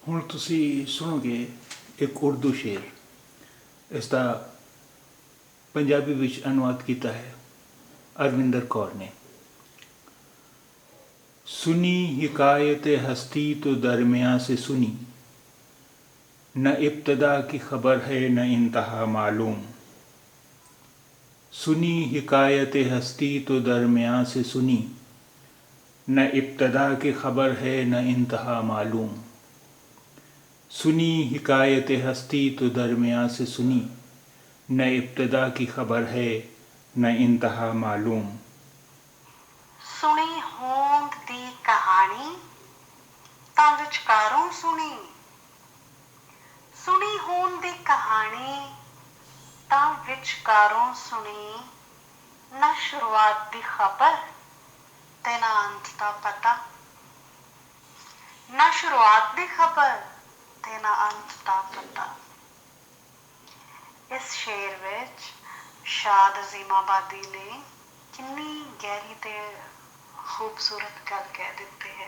ਹੁਣ ਤੁਸੀਂ ਸੁਣੋਗੇ ਇੱਕ ਉਰਦੂ ਸ਼ੇਰ। ਇਸ ਦਾ ਪੰਜਾਬੀ ਵਿੱਚ ਅਨੁਵਾਦ ਕੀਤਾ ਹੈ ਅਰਵਿੰਦਰ ਕੌਰ ਨੇ। सुनी हिकायत हस्ती तो दरमियाँ से सुनी, न इब्तदा की खबर है न इंतहा मालूम। सुनी हिकायत हस्ती तो दरमियाँ से सुनी, न इब्तदा की खबर है न इंतहा मालूम। सुनी हिकायत हस्ती तो दरमियाँ से सुनी, न इब्तदा की खबर है न इंतहा मालूम। सुनी होंद दी कहानी तां विचकारों सुनी। सुनी होंद दी कहानी तां विचकारों सुनी। ना शुरुआत दी खबर ते ना अंत दा पता। ना शुरुआत दी खबर ते ना अंत दा पता। इस शेर विच शाद अजीमाबादी ने कितनी गहरी ते खूबसूरत गल कह दित्ती है।